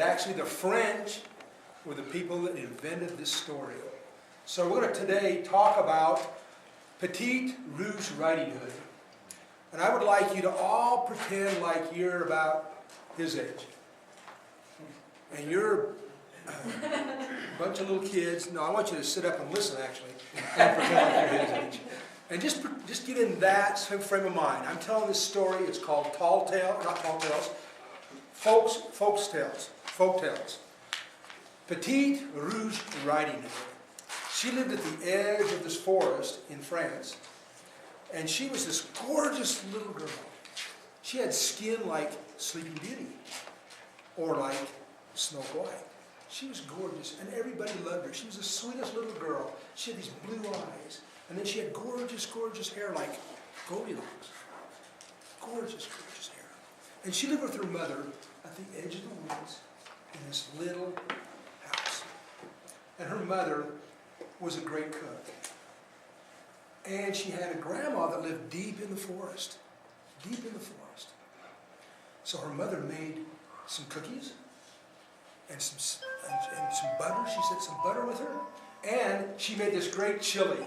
but actually the French were the people that invented this story. So we're going to today talk about Petite Rouge Riding Hood. And I would like you to all pretend like you're about his age. And you're a bunch of little kids. No, I want you to sit up and listen, actually, and pretend like you're his age. And just get in that frame of mind. I'm telling this story. It's called Folk Tales. Petite Rouge Riding Hood. She lived at the edge of this forest in France, and she was this gorgeous little girl. She had skin like Sleeping Beauty, or like Snow White. She was gorgeous, and everybody loved her. She was the sweetest little girl. She had these blue eyes, and then she had gorgeous, gorgeous hair like Goldilocks. Gorgeous, gorgeous hair. And she lived with her mother at the edge of the woods in this little house. And her mother was a great cook. And she had a grandma that lived deep in the forest. Deep in the forest. So her mother made some cookies and some butter. She said some butter with her. And she made this great chili.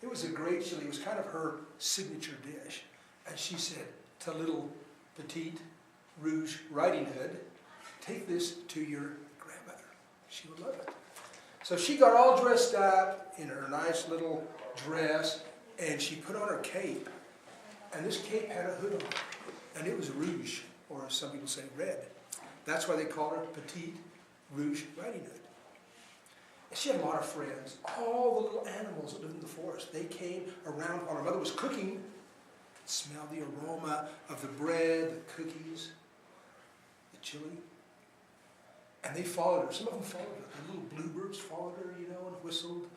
It was a great chili. It was kind of her signature dish. And she said to little Petite Rouge Riding Hood, take this to your grandmother. She would love it. So she got all dressed up in her nice little dress, and she put on her cape. And this cape had a hood on it. And it was rouge, or some people say red. That's why they called her Petite Rouge Riding Hood. And she had a lot of friends. All the little animals that lived in the forest, they came around while her mother was cooking. Smelled the aroma of the bread, the cookies, the chili. And they followed her. Some of them followed her. The little bluebirds followed her, and whistled.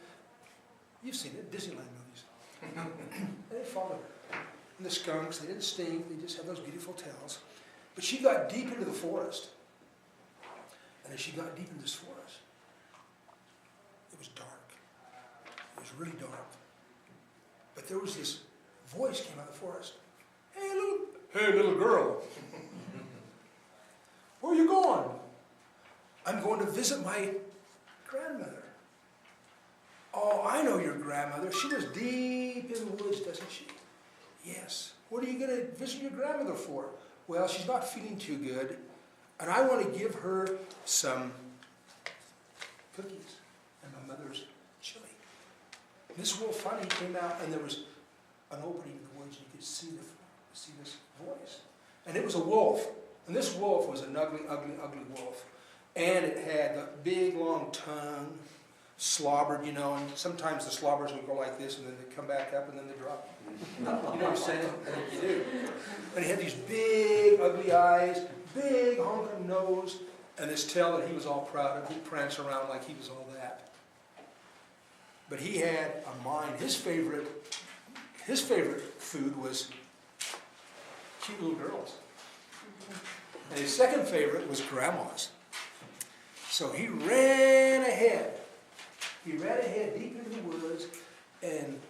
You've seen it, Disneyland movies. And they followed her. And the skunks, they didn't stink. They just had those beautiful tails. But she got deep into the forest. And as she got deep into this forest, it was dark. It was really dark. But there was this voice came out of the forest. Hey, little girl. Where are you going? I'm going to visit my grandmother. Oh, I know your grandmother. She lives deep in the woods, doesn't she? Yes. What are you going to visit your grandmother for? Well, she's not feeling too good, and I want to give her some cookies and my mother's chili. And this wolf finally came out, and there was an opening in the woods, and you could see this voice. And it was a wolf. And this wolf was an ugly, ugly, ugly wolf. And it had the big, long tongue, slobbered, and sometimes the slobbers would go like this, and then they come back up, and then they drop. You know what I'm saying? I think you do. And he had these big, ugly eyes, big, honking nose, and this tail that he was all proud of. He'd prance around like he was all that. But he had a mind. His favorite food was cute little girls. And his second favorite was grandmas. So he ran ahead. He ran ahead deep into the woods, and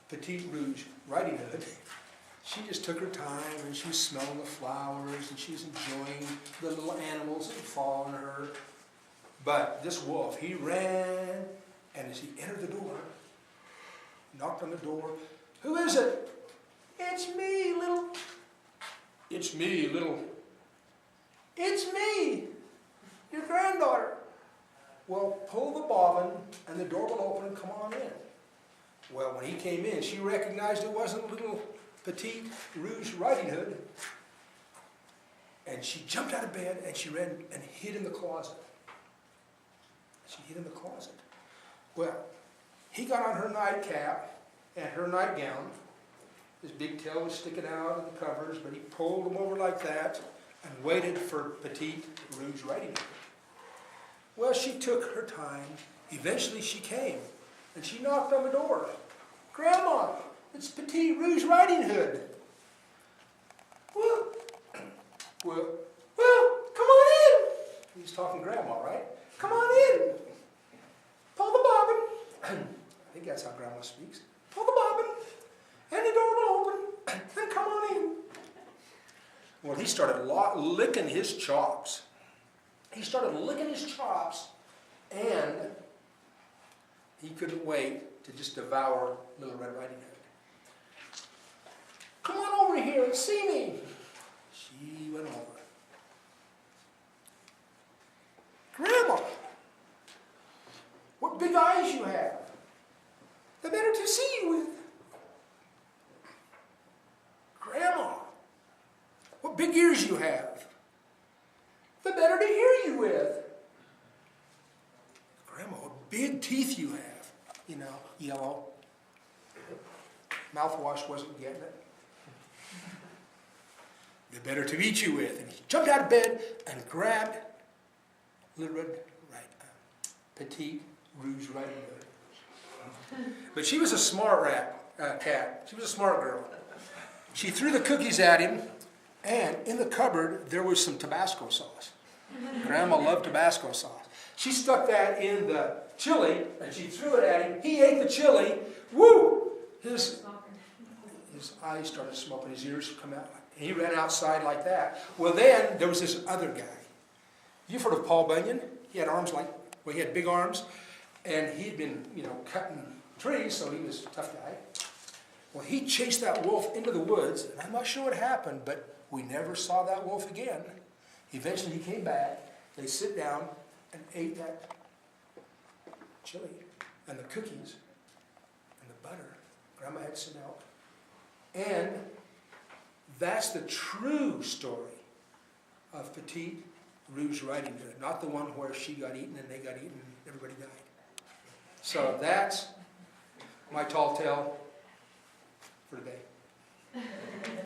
Petite Rouge Riding Hood, she just took her time, and she was smelling the flowers, and she was enjoying the little animals that would fall on her. But this wolf, he ran, and as he entered the door, knocked on the door, who is it? It's me, little. It's me, little. It's me, your granddaughter. Well, pull the bobbin, and the door will open, and come on in. Well, when he came in, she recognized it wasn't little Petite Rouge Riding Hood. And she jumped out of bed, and she ran and hid in the closet. She hid in the closet. Well, he got on her nightcap and her nightgown. His big tail was sticking out of the covers, but he pulled them over like that and waited for Petite Rouge Riding Hood. Well, she took her time. Eventually she came, and she knocked on the door. Grandma, it's Petite Rouge Riding Hood. Well, come on in. He's talking grandma, right? Come on in. Pull the bobbin. I think that's how grandma speaks. Pull the bobbin, and the door will open, and come on in. Well, he started licking his chops. he started licking his chops, and he couldn't wait to just devour Little Red Riding Hood. Come on over here and see me. She went over. Grandma, what big eyes you have. The better to see you with. Grandma, what big ears you have. The better to hear you with. Grandma, what big teeth you have. You know, yellow. Mouthwash wasn't getting it. The better to eat you with. And he jumped out of bed and grabbed Little Red Petite Rouge Riding Hood. But she was a smart cat. She was a smart girl. She threw the cookies at him, and in the cupboard there was some Tabasco sauce. Grandma loved Tabasco sauce. She stuck that in the chili, and she threw it at him. He ate the chili. Woo! His eyes started smoking. His ears come out. He ran outside like that. Well, then there was this other guy. You've heard of Paul Bunyan? He had arms like, well, he had big arms, and he'd been, cutting trees, so he was a tough guy. Well, he chased that wolf into the woods, and I'm not sure what happened, but we never saw that wolf again. Eventually he came back. They sit down and ate that chili and the cookies and the butter. Grandma had some milk. And that's the true story of Petite Rouge Riding Hood, not the one where she got eaten and they got eaten and everybody died. So that's my tall tale for today.